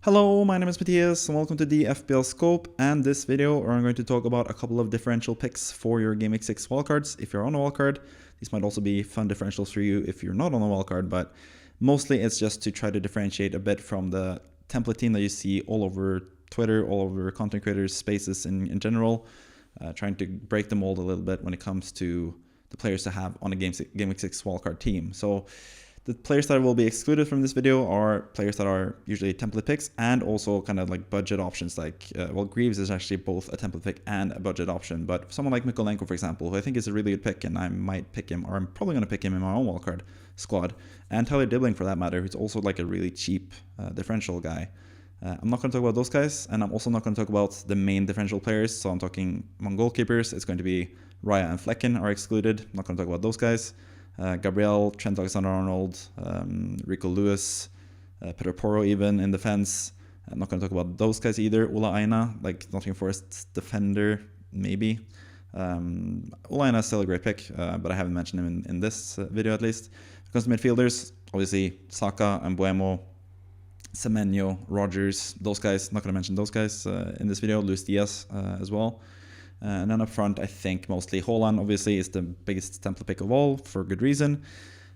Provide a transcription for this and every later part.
Hello, my name is Matthias and welcome to the FPL Scope, and this video I'm going to talk about a couple of differential picks for your GW6 wildcards. If you're on a wildcard, these might also be fun differentials for you if you're not on a wildcard, but mostly it's just to try to differentiate a bit from the template team that you see all over Twitter, all over content creators, spaces in general, trying to break the mold a little bit when it comes to the players to have on a GW6 wildcard team. So the players that will be excluded from this video are players that are usually template picks and also kind of like budget options. Like, well, Greaves is actually both a template pick and a budget option. But someone like Mikolenko, for example, who I think is a really good pick, and I might pick him, or I'm probably going to pick him in my own wildcard squad. And Tyler Dibbling, for that matter, who's also like a really cheap differential guy. I'm not going to talk about those guys, and I'm also not going to talk about the main differential players. So I'm talking among goalkeepers. It's going to be Raya and Flecken are excluded. I'm not going to talk about those guys. Gabriel, Trent Alexander-Arnold, Rico Lewis, Pedro Porro even in defense. I'm not going to talk about those guys either. Ola Aina, like Nottingham Forest's defender, maybe. Ola Aina is still a great pick, but I haven't mentioned him in this video at least. When it comes to midfielders, obviously Saka and Mbuemo, Semenyo, Rogers, those guys. Not going to mention those guys in this video. Luis Diaz as well. And then up front, I think mostly Haaland obviously is the biggest template pick of all for good reason.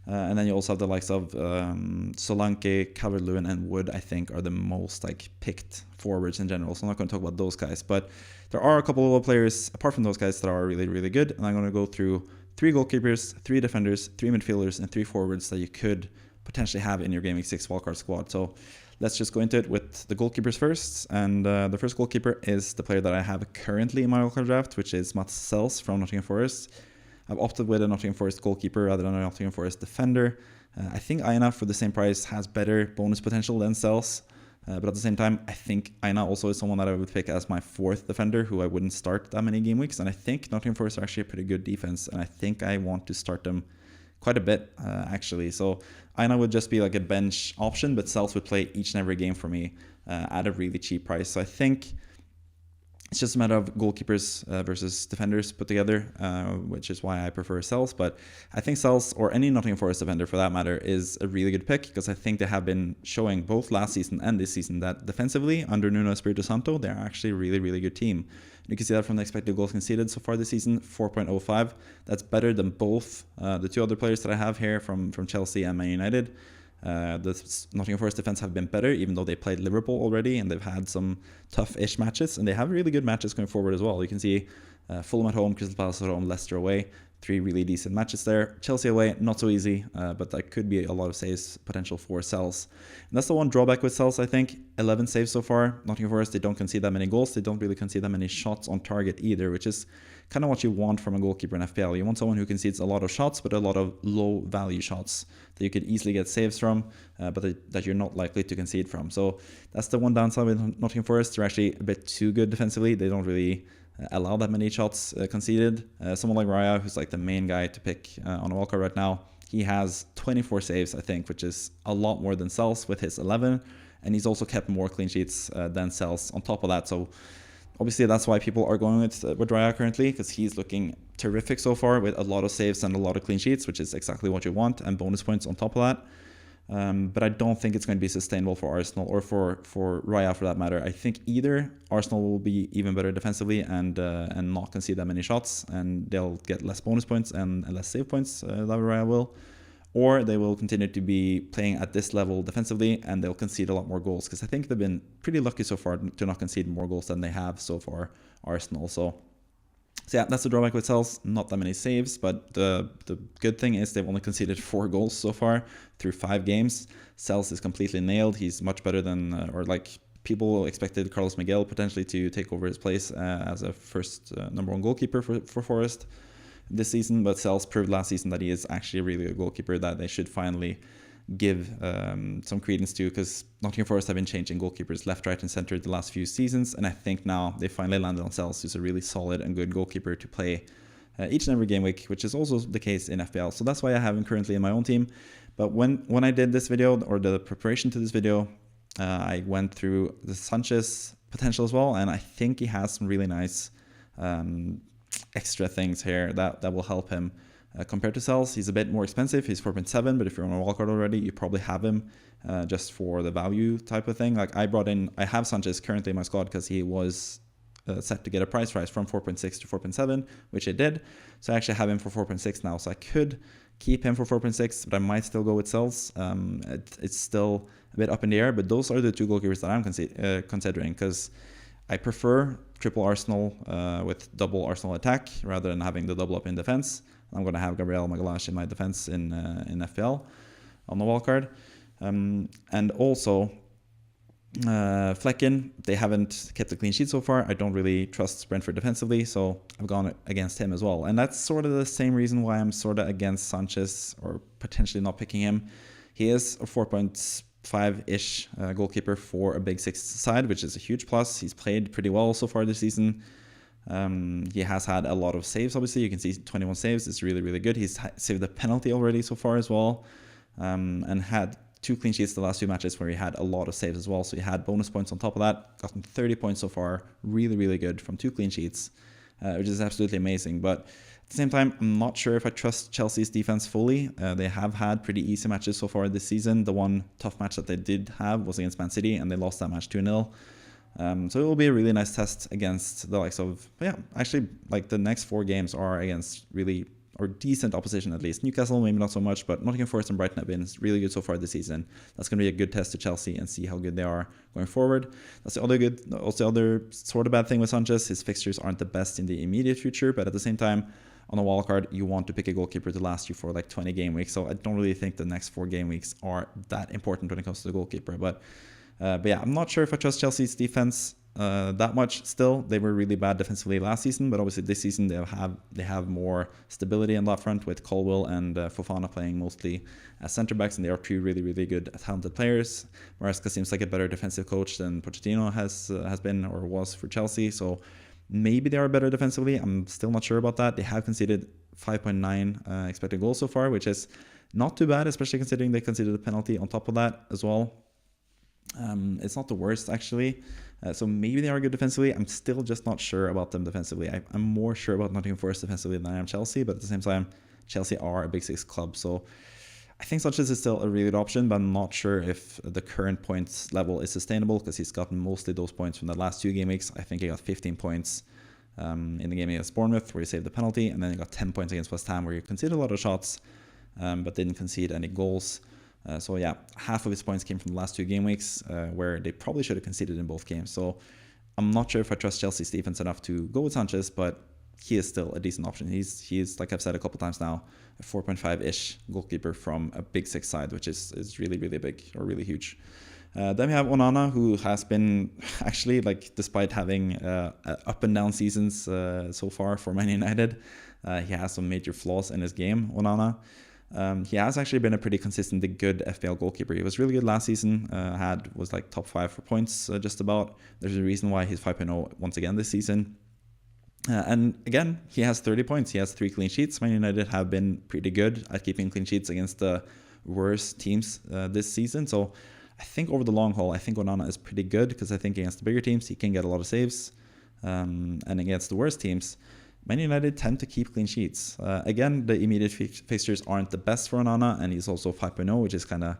And then you also have the likes of Solanke, Calvert-Lewin, and Wood, I think, are the most like picked forwards in general. So I'm not going to talk about those guys. But there are a couple of players, apart from those guys, that are really, really good. And I'm going to go through 3 goalkeepers, 3 defenders, 3 midfielders, and 3 forwards that you could potentially have in your GW6 wildcard squad. So let's just go into it with the goalkeepers first. And the first goalkeeper is the player that I have currently in my wildcard draft, which is Mats Sels from Nottingham Forest. I've opted with a Nottingham Forest goalkeeper rather than a Nottingham Forest defender. I think Aina, for the same price, has better bonus potential than Sels. But at the same time, I think Aina also is someone that I would pick as my 4th defender who I wouldn't start that many game weeks. And I think Nottingham Forest are actually a pretty good defense. And I think I want to start them quite a bit, actually. So Aina would just be like a bench option, but Sels would play each and every game for me at a really cheap price. So I think it's just a matter of goalkeepers versus defenders put together, which is why I prefer Sels. But I think Sels, or any Nottingham Forest defender for that matter, is a really good pick because I think they have been showing both last season and this season that defensively, under Nuno Espirito Santo, they're actually a really, really good team. You can see that from the expected goals conceded so far this season, 4.05. That's better than both the 2 other players that I have here from Chelsea and Man United. The Nottingham Forest defense have been better, even though they played Liverpool already and they've had some tough-ish matches, and they have really good matches going forward as well. You can see Fulham at home, Crystal Palace at home, Leicester away. 3 really decent matches there. Chelsea away, not so easy, but that could be a lot of saves potential for Sels. And that's the one drawback with Sels, I think. 11 saves so far. Nottingham Forest, they don't concede that many goals. They don't really concede that many shots on target either, which is kind of what you want from a goalkeeper in FPL. You want someone who concedes a lot of shots, but a lot of low-value shots that you could easily get saves from, but that you're not likely to concede from. So that's the one downside with Nottingham Forest. They're actually a bit too good defensively. They don't really allow that many shots conceded. Someone like Raya, who's like the main guy to pick on a wildcard right now, he has 24 saves, I think, which is a lot more than Sels with his 11. And he's also kept more clean sheets than Sels on top of that. So obviously that's why people are going with Raya currently, because he's looking terrific so far with a lot of saves and a lot of clean sheets, which is exactly what you want, and bonus points on top of that. But I don't think it's going to be sustainable for Arsenal or for Raya for that matter. I think either Arsenal will be even better defensively and not concede that many shots, and they'll get less bonus points and less save points that Raya will, or they will continue to be playing at this level defensively and they'll concede a lot more goals, because I think they've been pretty lucky so far to not concede more goals than they have so far, Arsenal. So yeah, that's the drawback with Sels. Not that many saves, but the good thing is they've only conceded 4 goals so far through 5 games. Sels is completely nailed. He's much better than, or like people expected Carlos Miguel potentially to take over his place as a first number 1 goalkeeper for Forest this season. But Sels proved last season that he is actually a really good goalkeeper that they should finally give some credence to, because Nottingham Forest have been changing goalkeepers left, right, and center the last few seasons, and I think now they finally landed on Sels, who's a really solid and good goalkeeper to play each and every game week, which is also the case in FPL. So that's why I have him currently in my own team. But when I did this video, or the preparation to this video, I went through the Sanchez potential as well, and I think he has some really nice extra things here that will help him Compared to Sells, he's a bit more expensive. He's 4.7, but if you're on a wildcard already, you probably have him just for the value type of thing. Like I have Sanchez currently in my squad because he was set to get a price rise from 4.6 to 4.7, which it did. So I actually have him for 4.6 now. So I could keep him for 4.6, but I might still go with Sells. It's still a bit up in the air, but those are the two goalkeepers that I'm considering, because I prefer triple Arsenal with double Arsenal attack rather than having the double up in defense. I'm going to have Gabriel Magalhaes in my defense in FPL on the wildcard. And also Flecken, they haven't kept a clean sheet so far. I don't really trust Brentford defensively, so I've gone against him as well. And that's sort of the same reason why I'm sort of against Sanchez or potentially not picking him. He is a 4.5-ish goalkeeper for a big six side, which is a huge plus. He's played pretty well so far this season. He has had a lot of saves, obviously. You can see 21 saves. It's really, really good. He's saved a penalty already so far as well, and had 2 clean sheets the last 2 matches where he had a lot of saves as well. So he had bonus points on top of that. Gotten 30 points so far. Really, really good from 2 clean sheets, which is absolutely amazing. But at the same time, I'm not sure if I trust Chelsea's defense fully. They have had pretty easy matches so far this season. The one tough match that they did have was against Man City, and they lost that match 2-0. So it will be a really nice test against the likes of, actually, like the next 4 games are against really, or decent opposition at least. Newcastle, maybe not so much, but Nottingham Forest and Brighton have been really good so far this season. That's going to be a good test to Chelsea and see how good they are going forward. That's the other sort of bad thing with Sanchez. His fixtures aren't the best in the immediate future, but at the same time, on a wildcard, you want to pick a goalkeeper to last you for like 20 game weeks. So I don't really think the next 4 game weeks are that important when it comes to the goalkeeper. But yeah, I'm not sure if I trust Chelsea's defense that much still. They were really bad defensively last season, but obviously this season they have more stability on that front with Colwill and Fofana playing mostly as centre backs, and they are 2 really, really good, talented players. Maresca seems like a better defensive coach than Pochettino has been or was for Chelsea, so maybe they are better defensively. I'm still not sure about that. They have conceded 5.9 expected goals so far, which is not too bad, especially considering they conceded a penalty on top of that as well. It's not the worst, actually. So maybe they are good defensively. I'm still just not sure about them defensively. I'm more sure about Nottingham Forest defensively than I am Chelsea, but at the same time, Chelsea are a Big Six club. So I think Sanchez is still a really good option, but I'm not sure if the current points level is sustainable, because he's gotten mostly those points from the last 2 game weeks. I think he got 15 points in the game against Bournemouth, where he saved the penalty, and then he got 10 points against West Ham, where he conceded a lot of shots, but didn't concede any goals. So yeah, half of his points came from the last 2 game weeks, where they probably should have conceded in both games. So I'm not sure if I trust Chelsea's defense enough to go with Sanchez, but he is still a decent option. He is, like I've said a couple times now, a 4.5-ish goalkeeper from a Big Six side, which is really, really big or really huge. Then we have Onana, who has been actually, like, despite having up and down seasons so far for Man United, he has some major flaws in his game, Onana. He has actually been a pretty consistently good FPL goalkeeper. He was really good last season, was like top 5 for points just about. There's a reason why he's 5.0 once again this season. And again, he has 30 points. He has 3 clean sheets. Man United have been pretty good at keeping clean sheets against the worst teams this season. So I think over the long haul, I think Onana is pretty good, because I think against the bigger teams, he can get a lot of saves. And against the worst teams, Man United tend to keep clean sheets. Again, the immediate fixtures aren't the best for Onana, and he's also 5.0, which is kind of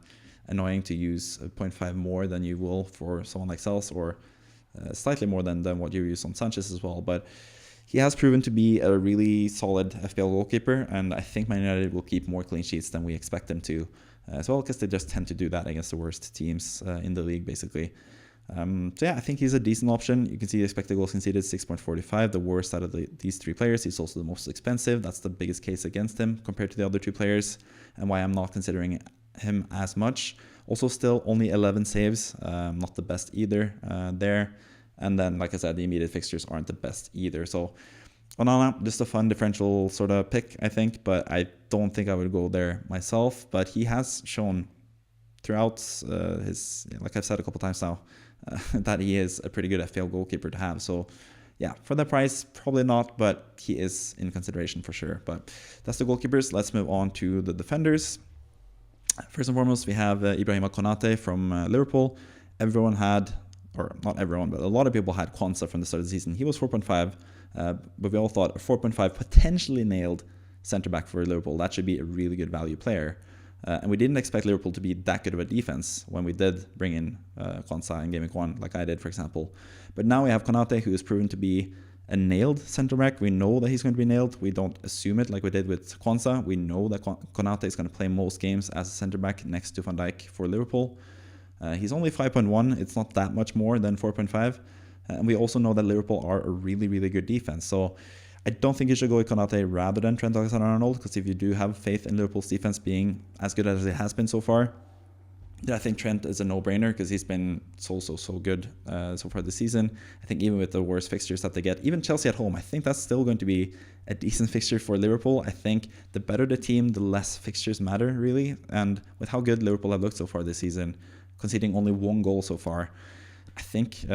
annoying to use 0.5 more than you will for someone like Sells, or slightly more than what you use on Sanchez as well. But he has proven to be a really solid FPL goalkeeper, and I think Man United will keep more clean sheets than we expect them to as well, because they just tend to do that against the worst teams in the league, basically. So yeah, I think he's a decent option. You can see the expected goals conceded 6.45, the worst out of these 3 players. He's also the most expensive. That's the biggest case against him compared to the other 2 players, and why I'm not considering him as much. Also, still only 11 saves, not the best either there. And then, like I said, the immediate fixtures aren't the best either. So Onana, just a fun differential sort of pick, I think, but I don't think I would go there myself. But he has shown throughout his, like I've said a couple times now, that he is a pretty good FPL goalkeeper to have. So yeah, for that price, probably not, but he is in consideration for sure. But that's the goalkeepers. Let's move on to the defenders. First and foremost, we have Ibrahima Konate from Liverpool. Everyone had, or not everyone, but a lot of people had Kwanzaa from the start of the season. He was 4.5, but we all thought a 4.5 potentially nailed centre-back for Liverpool. That should be a really good value player. And we didn't expect Liverpool to be that good of a defense when we did bring in Konsa in Game Week 1, like I did, for example. But now we have Konate, who is proven to be a nailed centre-back. We know that he's going to be nailed. We don't assume it like we did with Konsa. We know that Konate is going to play most games as a centre-back next to Van Dijk for Liverpool. He's only 5.1. It's not that much more than 4.5. And we also know that Liverpool are a really, really good defense. So I don't think you should go with Konate rather than Trent Alexander-Arnold, because if you do have faith in Liverpool's defense being as good as it has been so far, then I think Trent is a no-brainer because he's been so good so far this season. I think even with the worst fixtures that they get, even Chelsea at home, I think that's still going to be a decent fixture for Liverpool. I think the better the team, the less fixtures matter, really. And with how good Liverpool have looked so far this season, conceding only 1 goal so far, I think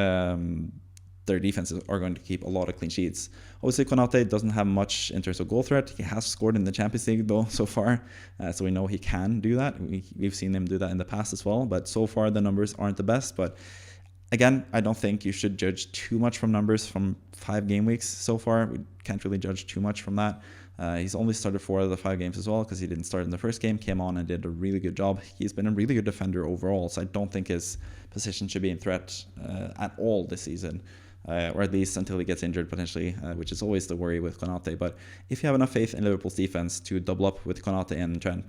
their defenses are going to keep a lot of clean sheets. Obviously, Konate doesn't have much in terms of goal threat. He has scored in the Champions League, though, so far. So we know he can do that. We've seen him do that in the past as well. But so far, the numbers aren't the best. But again, I don't think you should judge too much from numbers from 5 game weeks so far. We can't really judge too much from that. He's only started 4 out of the 5 games as well because he didn't start in the first game, came on and did a really good job. He's been a really good defender overall, so I don't think his position should be in threat at all this season. Or at least until he gets injured potentially, which is always the worry with Konate. But if you have enough faith in Liverpool's defense to double up with Konate and Trent,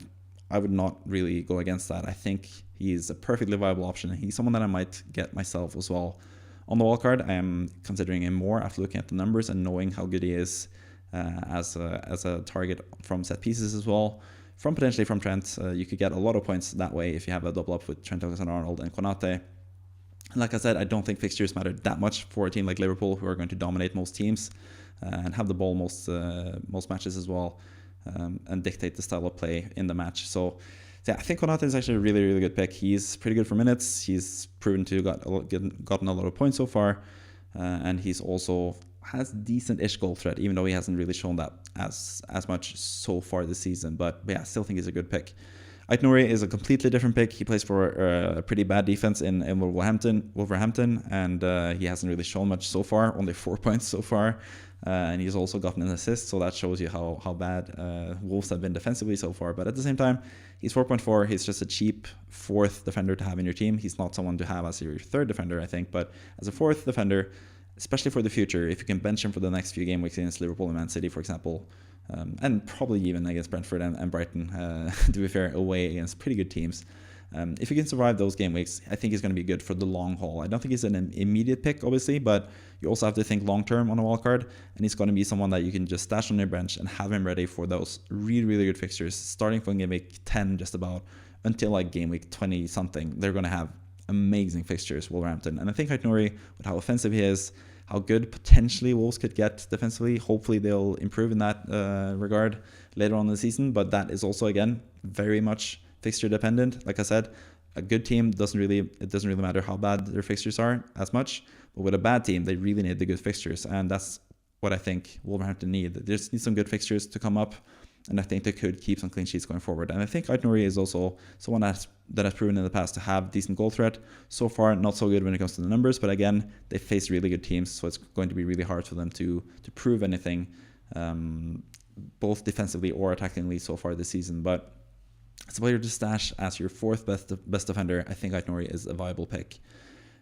I would not really go against that. I think he's a perfectly viable option. He's someone that I might get myself as well. On the wildcard, I am considering him more after looking at the numbers and knowing how good he is as a target from set pieces as well. Potentially from Trent, you could get a lot of points that way if you have a double up with Trent Alexander-Arnold and Konate. Like I said, I don't think fixtures matter that much for a team like Liverpool, who are going to dominate most teams and have the ball most matches as well, and dictate the style of play in the match. So yeah, I think Konate is actually a really, really good pick. He's pretty good for minutes. He's proven to gotten a lot of points so far, and he's also has decent-ish goal threat, even though he hasn't really shown that as much so far this season. But yeah, I still think he's a good pick. Aït-Nouri is a completely different pick. He plays for a pretty bad defense in Wolverhampton, and he hasn't really shown much so far, only 4 points so far. And he's also gotten an assist, so that shows you how bad Wolves have been defensively so far. But at the same time, he's 4.4. He's just a cheap 4th defender to have in your team. He's not someone to have as your 3rd defender, I think. But as a 4th defender, especially for the future, if you can bench him for the next few game weeks against Liverpool and Man City, for example, and probably even against Brentford and Brighton, to be fair, away against pretty good teams. If he can survive those game weeks, I think he's going to be good for the long haul. I don't think he's an immediate pick, obviously, but you also have to think long-term on a wildcard, and he's going to be someone that you can just stash on your bench and have him ready for those really, really good fixtures, starting from game week 10 just about until like game week 20-something. They're going to have amazing fixtures, Wolverhampton. And I think Aït-Nouri, with how offensive he is, how good potentially Wolves could get defensively. Hopefully they'll improve in that regard later on in the season. But that is also, again, very much fixture dependent. Like I said, a good team doesn't really matter how bad their fixtures are as much. But with a bad team, they really need the good fixtures. And that's what I think Wolverhampton need. They just need some good fixtures to come up. And I think they could keep some clean sheets going forward. And I think Aït-Nouri is also someone that has proven in the past to have decent goal threat. So far, not so good when it comes to the numbers. But again, they face really good teams. So it's going to be really hard for them to prove anything, both defensively or attackingly so far this season. But as a player to stash as your 4th best defender, I think Aït-Nouri is a viable pick.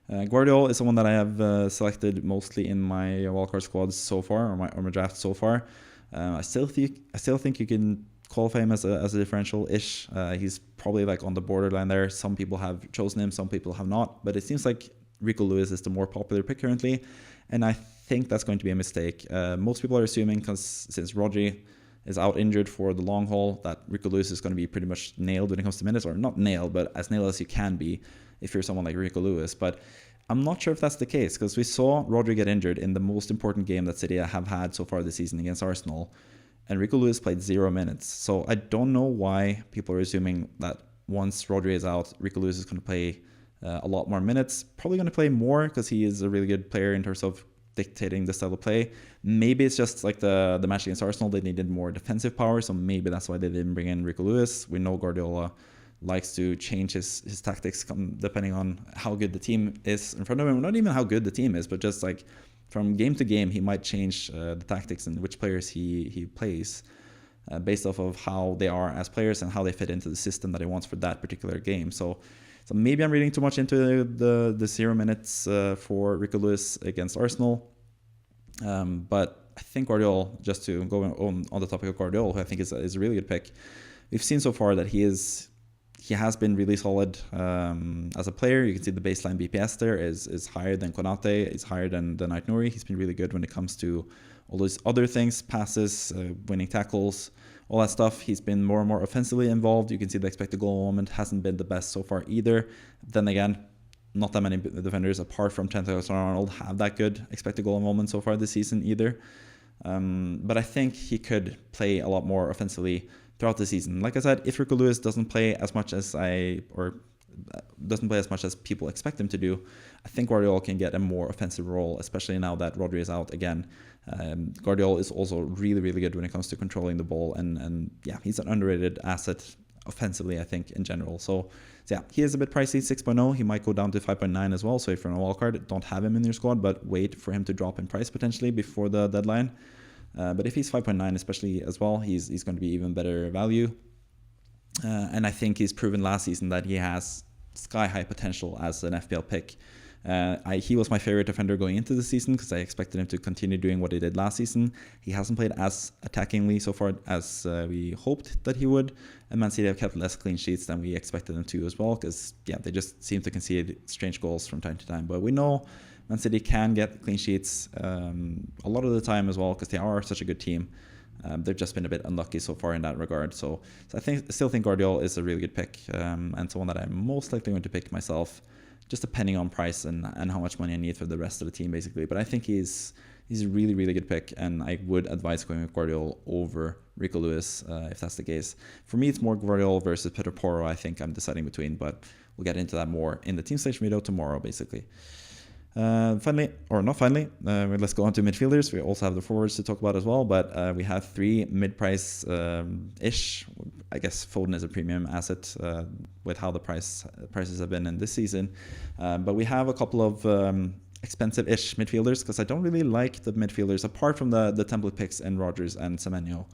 Guardiola is someone that I have selected mostly in my wildcard squads so far, or my draft so far. I still think you can qualify him as a differential-ish. He's probably like on the borderline there. Some people have chosen him, some people have not. But it seems like Rico Lewis is the more popular pick currently, and I think that's going to be a mistake. Most people are assuming, because since Rodri is out injured for the long haul, that Rico Lewis is going to be pretty much nailed when it comes to minutes, or not nailed, but as nailed as you can be if you're someone like Rico Lewis. But I'm not sure if that's the case, because we saw Rodri get injured in the most important game that City have had so far this season against Arsenal, and Rico Lewis played 0 minutes. So I don't know why people are assuming that once Rodri is out, Rico Lewis is going to play a lot more minutes. Probably going to play more because he is a really good player in terms of dictating the style of play. Maybe it's just like the match against Arsenal, they needed more defensive power, so maybe that's why they didn't bring in Rico Lewis. We know Guardiola likes to change his tactics depending on how good the team is in front of him. Not even how good the team is, but just like from game to game, he might change the tactics and which players he plays. based off of how they are as players and how they fit into the system that he wants for that particular game. So maybe I'm reading too much into the 0 minutes for Rico Lewis against Arsenal. But I think Guardiola, just to go on the topic of Guardiola, who I think is a really good pick, we've seen so far that he has been really solid as a player. You can see the baseline BPS there is higher than Konate, is higher than Ait Nouri. He's been really good when it comes to all those other things, passes, winning tackles, all that stuff. He's been more and more offensively involved. You can see the expected goal moment hasn't been the best so far either. Then again, not that many defenders apart from Trent Alexander-Arnold have that good expected goal moment so far this season either. But I think he could play a lot more offensively throughout the season. Like I said, if Rico Lewis doesn't play as much as people expect him to do, I think Guardiola can get a more offensive role, especially now that Rodri is out again. Guardiola is also really, really good when it comes to controlling the ball, and yeah, he's an underrated asset offensively, I think, in general. So yeah, he is a bit pricey, 6.0. He might go down to 5.9 as well. So if you're on a wildcard, don't have him in your squad, but wait for him to drop in price potentially before the deadline. But if he's 5.9 especially as well, he's going to be even better value. And I think he's proven last season that he has sky-high potential as an FPL pick. He was my favorite defender going into the season because I expected him to continue doing what he did last season. He hasn't played as attackingly so far as we hoped that he would. And Man City have kept less clean sheets than we expected them to as well because, yeah, they just seem to concede strange goals from time to time. But we know Man City can get clean sheets a lot of the time as well because they are such a good team. They've just been a bit unlucky so far in that regard. So I still think Guardiola is a really good pick and someone that I'm most likely going to pick myself, just depending on price and how much money I need for the rest of the team, basically. But I think he's a really, really good pick, and I would advise going with Guardiola over Rico Lewis if that's the case. For me, it's more Guardiola versus Pedro Porro I think I'm deciding between, but we'll get into that more in the team selection video tomorrow, basically. Let's go on to midfielders. We also have the forwards to talk about as well, but we have 3 mid-price ish. I guess Foden is a premium asset with how the prices have been in this season. But we have a couple of expensive-ish midfielders because I don't really like the midfielders apart from the template picks in Rodgers and Semenyo.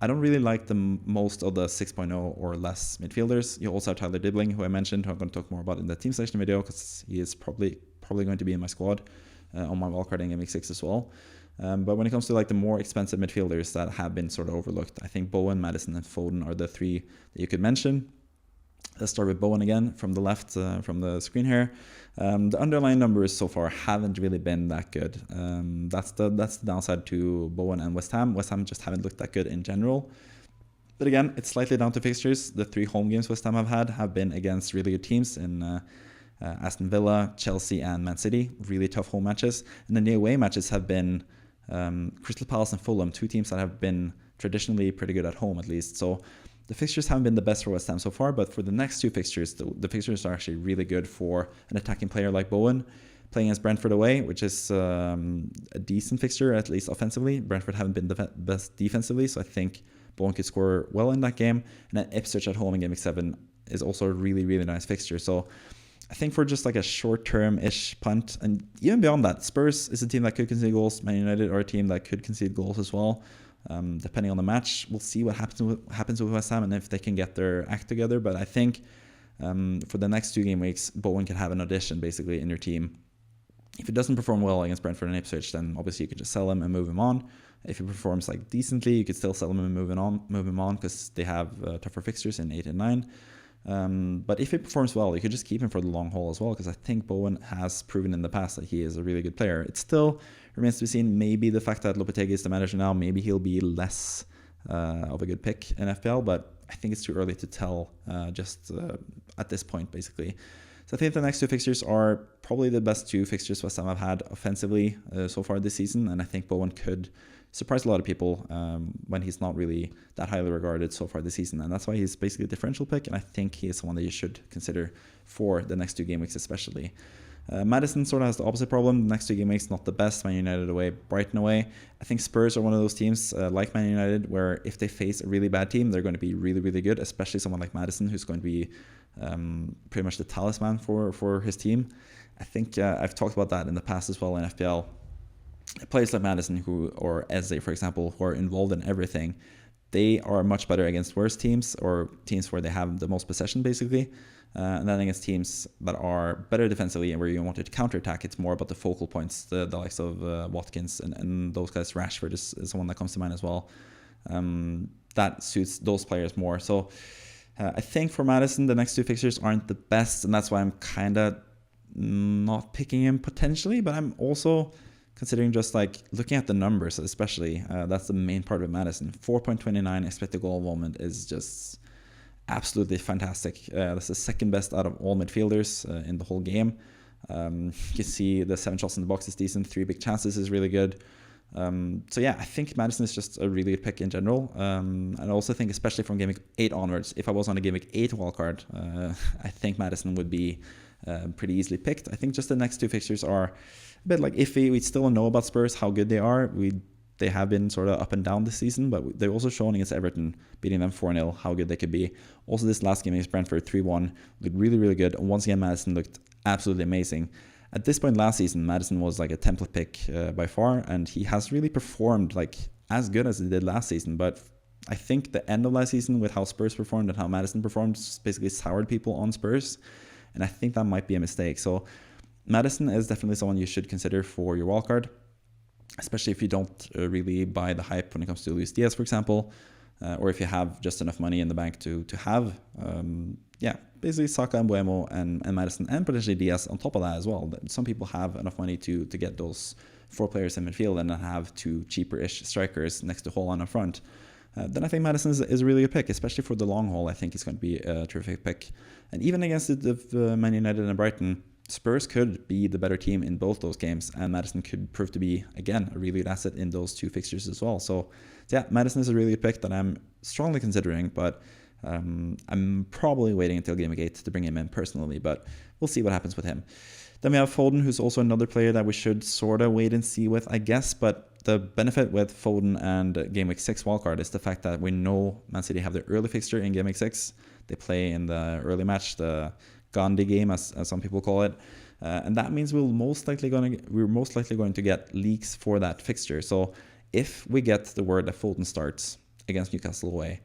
I don't really like most of the 6.0 or less midfielders. You also have Tyler Dibbling, who I mentioned, who I'm going to talk more about in the team selection video because he is probably going to be in my squad on my wildcard in GW6 as well. But when it comes to like the more expensive midfielders that have been sort of overlooked, I think Bowen, Maddison, and Foden are the 3 that you could mention. Let's start with Bowen again from the left from the screen here. The underlying numbers so far haven't really been that good. That's the downside to Bowen and West Ham. West Ham just haven't looked that good in general. But again, it's slightly down to fixtures. The 3 home games West Ham have been against really good teams in Aston Villa, Chelsea, and Man City. Really tough home matches. And then the away matches have been Crystal Palace and Fulham, 2 teams that have been traditionally pretty good at home at least. So the fixtures haven't been the best for West Ham so far, but for the next 2 fixtures, the fixtures are actually really good for an attacking player like Bowen. Playing against Brentford away, which is a decent fixture, at least offensively. Brentford haven't been the best defensively, so I think Bowen could score well in that game. And then Ipswich at home in Game Week 7 is also a really, really nice fixture. So I think for just like a short-term-ish punt, and even beyond that, Spurs is a team that could concede goals. Man United are a team that could concede goals as well. Depending on the match, we'll see what happens with West Ham and if they can get their act together. But I think for the next 2 game weeks, Bowen can have an audition basically in your team. If he doesn't perform well against Brentford and Ipswich, then obviously you could just sell him and move him on. If he performs like decently, you could still sell him and move him on because they have tougher fixtures in 8 and 9. But if he performs well, you could just keep him for the long haul as well, because I think Bowen has proven in the past that he is a really good player. It still remains to be seen. Maybe the fact that Lopetegui is the manager now, maybe he'll be less of a good pick in FPL, but I think it's too early to tell just at this point, basically. So I think the next 2 fixtures are probably the best 2 fixtures West Ham have had offensively so far this season, and I think Bowen could surprised a lot of people when he's not really that highly regarded so far this season. And that's why he's basically a differential pick, and I think he is someone that you should consider for the next 2 game weeks especially. Maddison sort of has the opposite problem. The next 2 game weeks, not the best. Man United away, Brighton away. I think Spurs are one of those teams like Man United where if they face a really bad team, they're going to be really, really good, especially someone like Maddison who's going to be pretty much the talisman for his team. I think I've talked about that in the past as well in FPL. Players like Maddison or Eze, for example, who are involved in everything, they are much better against worse teams, or teams where they have the most possession, basically. And then against teams that are better defensively and where you wanted to counterattack, it's more about the focal points, the likes of Watkins and those guys. Rashford is someone that comes to mind as well. That suits those players more. So I think for Maddison, the next two fixtures aren't the best, and that's why I'm kind of not picking him potentially, but I'm also considering just like looking at the numbers, especially. That's the main part of Maddison. 4.29 expected goal involvement is just absolutely fantastic. That's the second best out of all midfielders in the whole game. You can see the 7 shots in the box is decent. 3 big chances is really good. So yeah, I think Maddison is just a really good pick in general. And I also think, especially from Game Week 8 onwards, if I was on a Game Week 8 wildcard, I think Maddison would be pretty easily picked. I think just the next two fixtures are a bit like iffy. We still don't know about Spurs, how good they are. They have been sort of up and down this season, but they've also shown against Everton, beating them 4-0, how good they could be. Also, this last game against Brentford, 3-1, looked really, really good. And once again, Maddison looked absolutely amazing. At this point last season, Maddison was like a template pick by far, and he has really performed like as good as he did last season. But I think the end of last season, with how Spurs performed and how Maddison performed, basically soured people on Spurs, and I think that might be a mistake. So Maddison is definitely someone you should consider for your wildcard, especially if you don't really buy the hype when it comes to Luis Diaz, for example, or if you have just enough money in the bank to have, basically Saka and Buemo and Maddison and potentially Diaz on top of that as well. Some people have enough money to get those 4 players in midfield and then have 2 cheaper-ish strikers next to Haaland up front. Then I think Maddison is a really good pick, especially for the long haul. I think he's going to be a terrific pick. And even against the Man United and Brighton, Spurs could be the better team in both those games, and Maddison could prove to be, again, a really good asset in those 2 fixtures as well. So, yeah, Maddison is a really good pick that I'm strongly considering, but I'm probably waiting until Game Week 8 to bring him in personally, but we'll see what happens with him. Then we have Foden, who's also another player that we should sort of wait and see with, I guess, but the benefit with Foden and Game Week 6 wildcard is the fact that we know Man City have their early fixture in Game Week 6. They play in the early match, the Gandhi game, as some people call it, and that means we're most likely going to get leaks for that fixture. So if we get the word that Foden starts against Newcastle away,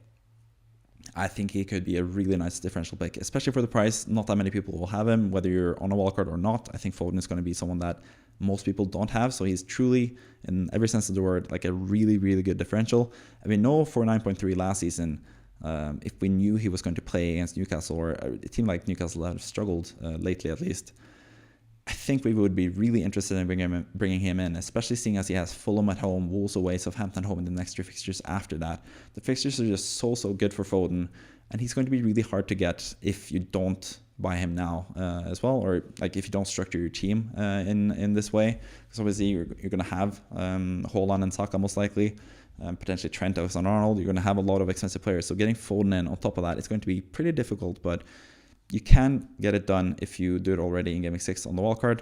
I think he could be a really nice differential pick, especially for the price. Not that many people will have him, whether you're on a wildcard or not. I think Foden is going to be someone that most people don't have. So he's truly, in every sense of the word, like a really, really good differential. And we know for 9.3 last season, if we knew he was going to play against Newcastle, or a team like Newcastle that have struggled lately at least, I think we would be really interested in bringing him in, especially seeing as he has Fulham at home, Wolves away, Southampton at home in the next 3 fixtures after that. The fixtures are just so good for Foden, and he's going to be really hard to get if you don't buy him now as well, or like if you don't structure your team in this way, because obviously you're going to have Haaland and Saka most likely, potentially Trent, Alexander-Arnold. You're going to have a lot of expensive players, so getting Foden in on top of that, it's going to be pretty difficult, but you can get it done if you do it already in Game Week 6 on the wildcard.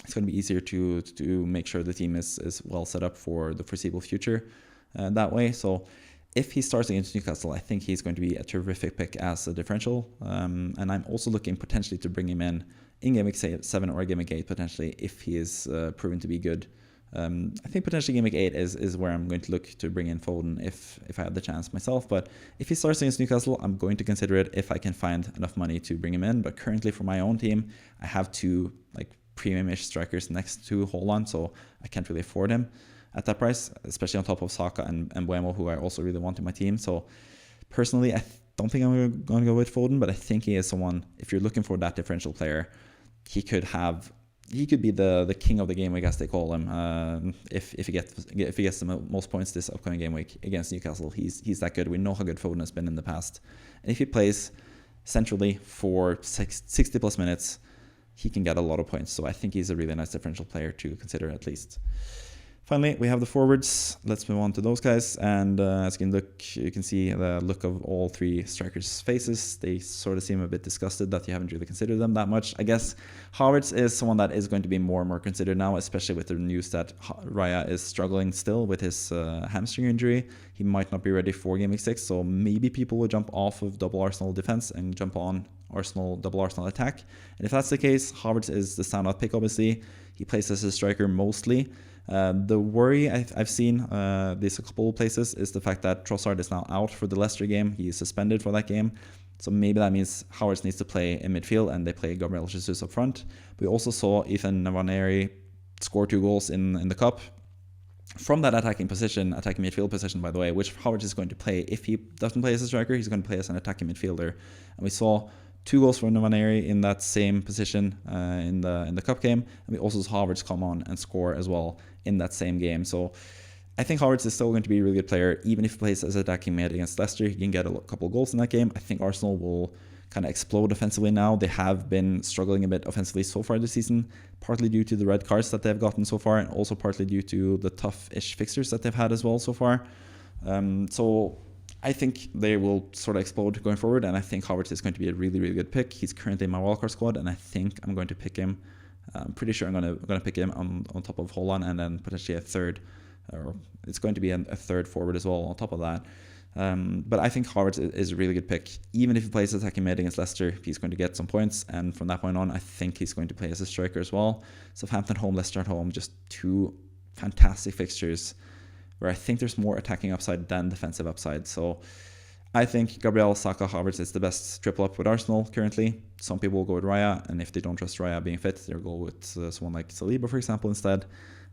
It's going to be easier to make sure the team is well set up for the foreseeable future that way. So if he starts against Newcastle, I think he's going to be a terrific pick as a differential. And I'm also looking potentially to bring him in Game Week 7 or Game Week 8 potentially if he is proven to be good. I think potentially Game Week 8 is where I'm going to look to bring in Foden if I have the chance myself. But if he starts against Newcastle, I'm going to consider it if I can find enough money to bring him in. But currently for my own team, I have 2 like premium-ish strikers next to Haaland, so I can't really afford him at that price, especially on top of Saka and Buemo, who I also really want in my team. So personally, I don't think I'm going to go with Foden, but I think he is someone, if you're looking for that differential player, he could be the king of the game week, as they call him. If he gets the most points this upcoming game week against Newcastle, he's that good. We know how good Foden has been in the past, and if he plays centrally for 60 plus minutes, he can get a lot of points. So I think he's a really nice differential player to consider at least. Finally, we have the forwards. Let's move on to those guys. And as you can see the look of all 3 strikers' faces. They sort of seem a bit disgusted that you haven't really considered them that much. I guess Havertz is someone that is going to be more and more considered now, especially with the news that Raya is struggling still with his hamstring injury. He might not be ready for Game Week 6, so maybe people will jump off of double Arsenal defense and jump on double Arsenal attack. And if that's the case, Havertz is the standout pick, obviously. He plays as a striker mostly. The worry I've seen this a couple of places is the fact that Trossard is now out for the Leicester game. He is suspended for that game. So maybe that means Havertz needs to play in midfield and they play Gabriel Jesus up front. We also saw Ethan Nwaneri score 2 goals in the cup from that attacking midfield position, by the way, which Havertz is going to play. If he doesn't play as a striker, he's going to play as an attacking midfielder. And we saw 2 goals from Nwaneri in that same position in the cup game. And we also saw Havertz come on and score as well in that same game. So I think Havertz is still going to be a really good player. Even if he plays as attacking mid against Leicester, he can get a couple of goals in that game. I think Arsenal will kind of explode offensively now. They have been struggling a bit offensively so far this season, partly due to the red cards that they've gotten so far, and also partly due to the tough-ish fixtures that they've had as well so far. So I think they will sort of explode going forward, and I think Havertz is going to be a really, really good pick. He's currently in my wildcard squad, and I think I'm going to pick him. I'm pretty sure I'm going to pick him on top of Haaland, and then potentially a third, or it's going to be a third forward as well on top of that. But I think Havertz is a really good pick. Even if he plays attacking mid against Leicester, he's going to get some points. And from that point on, I think he's going to play as a striker as well. Southampton home, Leicester at home, just 2 fantastic fixtures where I think there's more attacking upside than defensive upside. So I think Gabriel, Saka, Havertz is the best triple up with Arsenal currently. Some people will go with Raya, and if they don't trust Raya being fit, they'll go with someone like Saliba, for example, instead.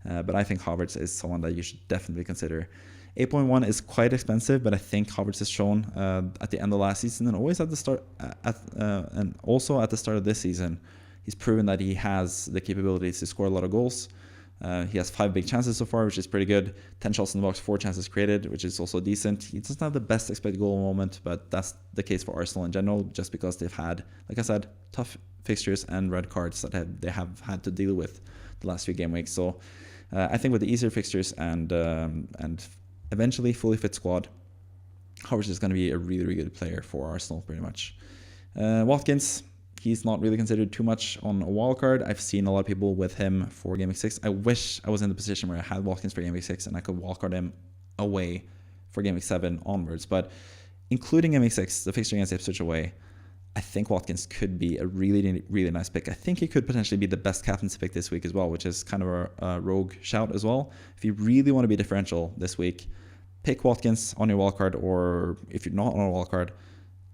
But I think Havertz is someone that you should definitely consider. 8.1 is quite expensive, but I think Havertz has shown at the end of last season and always at the start, and also at the start of this season, he's proven that he has the capabilities to score a lot of goals. He has 5 big chances so far, which is pretty good. 10 shots in the box, 4 chances created, which is also decent. He doesn't have the best expected goal moment, but that's the case for Arsenal in general, just because they've had, like I said, tough fixtures and red cards that they have had to deal with the last few game weeks. So I think with the easier fixtures and eventually fully fit squad, Havertz is going to be a really, really good player for Arsenal pretty much. Watkins, he's not really considered too much on a wildcard. I've seen a lot of people with him for Game Week 6. I wish I was in the position where I had Watkins for Game Week 6 and I could wildcard him away for Game Week 7 onwards. But including Game Week 6, the fixture against Ipswich away, I think Watkins could be a really, really nice pick. I think he could potentially be the best captaincy pick this week as well, which is kind of a rogue shout as well. If you really want to be differential this week, pick Watkins on your wildcard, or if you're not on a wildcard,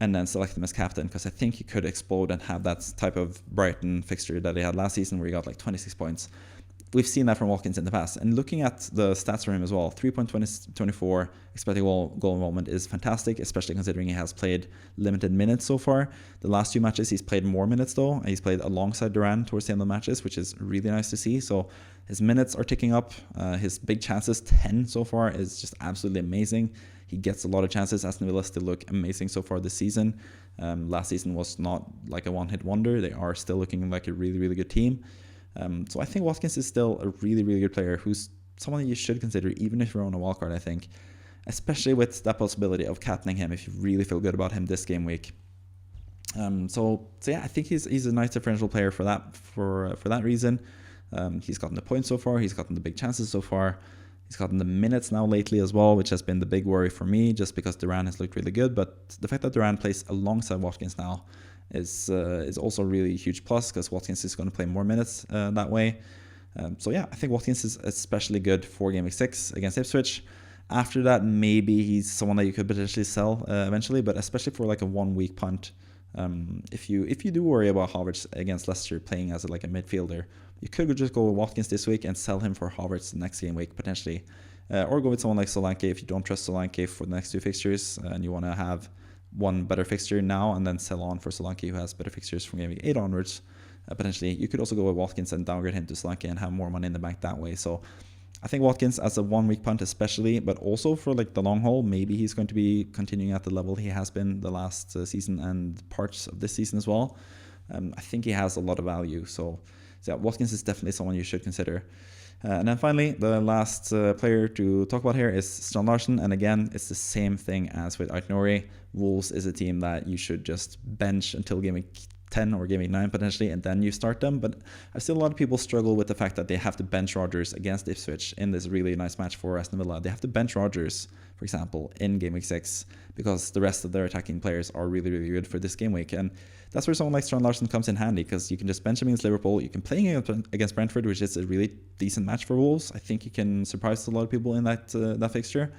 and then select him as captain, because I think he could explode and have that type of Brighton fixture that he had last season where he got like 26 points. We've seen that from Watkins in the past. And looking at the stats for him as well, 3.24 expected goal involvement is fantastic, especially considering he has played limited minutes so far. The last 2 matches, he's played more minutes though. He's played alongside Duran towards the end of the matches, which is really nice to see. So his minutes are ticking up. His big chances, 10 so far, is just absolutely amazing. He gets a lot of chances. Aston Villa still look amazing so far this season. Last season was not like a one-hit wonder. They are still looking like a really, really good team. So I think Watkins is still a really, really good player who's someone that you should consider even if you're on a wildcard, I think. Especially with that possibility of captaining him if you really feel good about him this game week. So yeah, I think he's a nice differential player for that reason. He's gotten the points so far. He's gotten the big chances so far. He's gotten the minutes now lately as well, which has been the big worry for me just because Duran has looked really good. But the fact that Duran plays alongside Watkins now is also a really huge plus because Watkins is going to play more minutes that way. So yeah, I think Watkins is especially good for Game Week 6 against Ipswich. After that, maybe he's someone that you could potentially sell eventually, but especially for like a 1 week punt. If you do worry about Havertz against Leicester playing as like a midfielder, you could just go with Watkins this week and sell him for Havertz next game week potentially, or go with someone like Solanke if you don't trust Solanke for the next 2 fixtures and you want to have one better fixture now and then sell on for Solanke who has better fixtures from Game Week 8 onwards. Potentially, you could also go with Watkins and downgrade him to Solanke and have more money in the bank that way. So I think Watkins as a 1 week punt especially, but also for like the long haul, maybe he's going to be continuing at the level he has been the last season and parts of this season as well. I think he has a lot of value. So yeah, Watkins is definitely someone you should consider. And then finally, the last player to talk about here is Strand Larsen. And again, it's the same thing as with Aït-Nouri. Wolves is a team that you should just bench until Game Week 10 or game week 9 potentially, and then you start them. But I've seen a lot of people struggle with the fact that they have to bench Rodgers against Ipswich in this really nice match for Aston Villa. They have to bench Rodgers, for example, in game week 6 because the rest of their attacking players are really, really good for this game week. And that's where someone like Strand Larsen comes in handy, because you can just bench him against Liverpool. You can play him against Brentford, which is a really decent match for Wolves. I think you can surprise a lot of people in that fixture.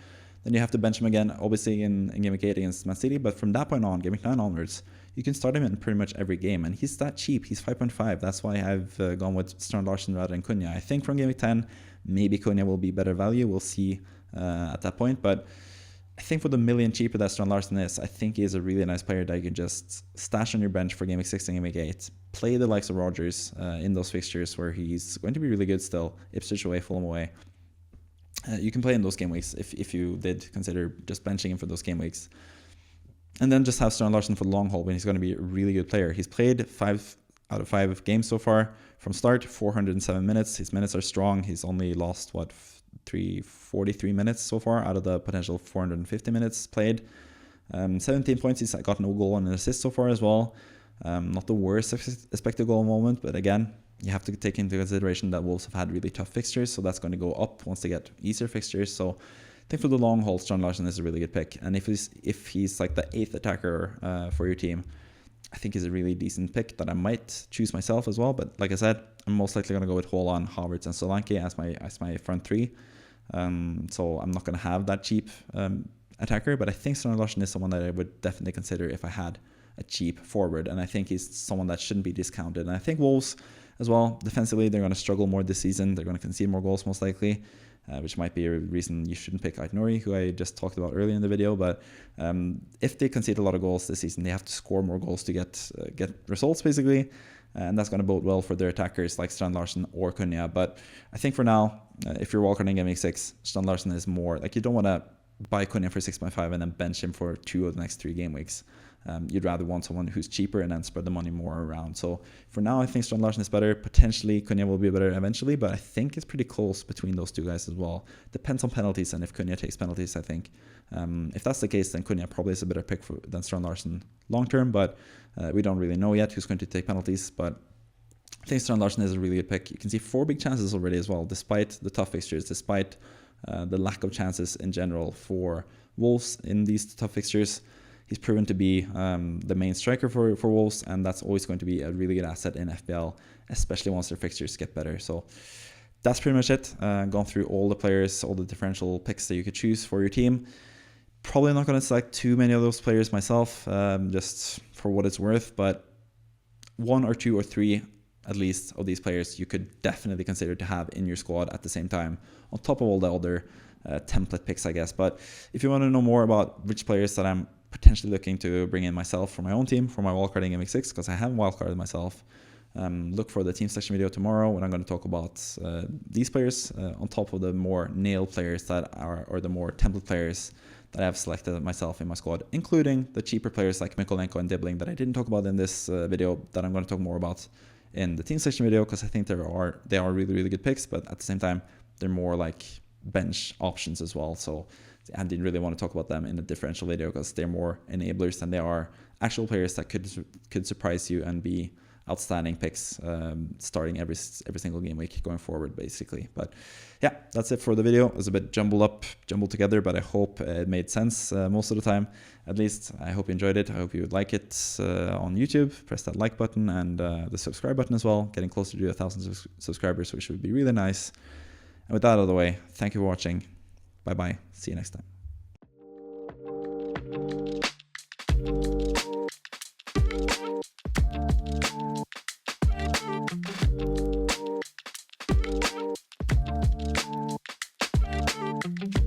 Then you have to bench him again, obviously, in game week 8 against Man City. But from that point on, game week 9 onwards, you can start him in pretty much every game. And he's that cheap. He's 5.5. That's why I've gone with Strand Larsen rather than Cunha. I think from game week 10, maybe Cunha will be better value. We'll see at that point. But I think for the million cheaper that Strand Larsen is, I think he is a really nice player that you can just stash on your bench for game week 6 and game week 8. Play the likes of Rodgers in those fixtures where he's going to be really good still. Ipswich away, Fulham away. You can play in those game weeks if you did consider just benching him for those game weeks. And then just have Strand Larsen for the long haul when he's going to be a really good player. He's played 5 out of 5 games so far from start, 407 minutes. His minutes are strong. He's only lost, 43 minutes so far out of the potential 450 minutes played. 17 points. He's got no goal and an assist so far as well. Not the worst expected goal moment, but again, you have to take into consideration that Wolves have had really tough fixtures, so that's going to go up once they get easier fixtures. So I think for the long haul, Strand Larsen is a really good pick. And if he's like the 8th attacker for your team, I think he's a really decent pick that I might choose myself as well. But like I said, I'm most likely going to go with Haaland, Havertz, and Solanke as my front 3. So I'm not going to have that cheap attacker, but I think Strand Larsen is someone that I would definitely consider if I had a cheap forward, and I think he's someone that shouldn't be discounted. And I think Wolves as well, defensively, they're going to struggle more this season. They're going to concede more goals most likely, which might be a reason you shouldn't pick Ait-Nouri, who I just talked about earlier in the video. But if they concede a lot of goals this season, they have to score more goals to get results, basically. And that's going to bode well for their attackers like Strand Larsen or Cunha. But I think for now, if you're Wildcarding game week 6, Strand Larsen is more like, you don't want to buy Cunha for 6.5 and then bench him for 2 of the next 3 game weeks. You'd rather want someone who's cheaper and then spread the money more around. So for now, I think Strand Larsen is better. Potentially, Cunha will be better eventually, but I think it's pretty close between those 2 guys as well. Depends on penalties, and if Cunha takes penalties, I think. If that's the case, then Cunha probably is a better pick than Strand Larsen long term, but we don't really know yet who's going to take penalties. But I think Strand Larsen is a really good pick. You can see 4 big chances already as well, despite the tough fixtures, despite the lack of chances in general for Wolves in these tough fixtures. He's proven to be the main striker for Wolves, and that's always going to be a really good asset in FPL, especially once their fixtures get better. So that's pretty much it. Gone through all the players, all the differential picks that you could choose for your team. Probably not going to select too many of those players myself, just for what it's worth, but 1 or 2 or 3 at least of these players you could definitely consider to have in your squad at the same time, on top of all the other template picks, I guess. But if you want to know more about which players that I'm potentially looking to bring in myself for my own team, for my wildcarding game week 6, because I haven't wildcarded myself, look for the team selection video tomorrow when I'm going to talk about these players on top of the more nail players that are, or the more template players that I have selected myself in my squad, including the cheaper players like Mykolenko and Dibbling that I didn't talk about in this video, that I'm going to talk more about in the team selection video, because I think they are really, really good picks, but at the same time, they're more like bench options as well. So I didn't really want to talk about them in the differential video because they're more enablers than they are actual players that could surprise you and be outstanding picks starting every single game week going forward, basically. But yeah, that's it for the video. It was a bit jumbled together, but I hope it made sense most of the time. At least I hope you enjoyed it. I hope you would like it on YouTube. Press that like button and the subscribe button as well. Getting closer to 1,000 subscribers, which would be really nice. And with that out of the way, thank you for watching. Bye bye. See you next time.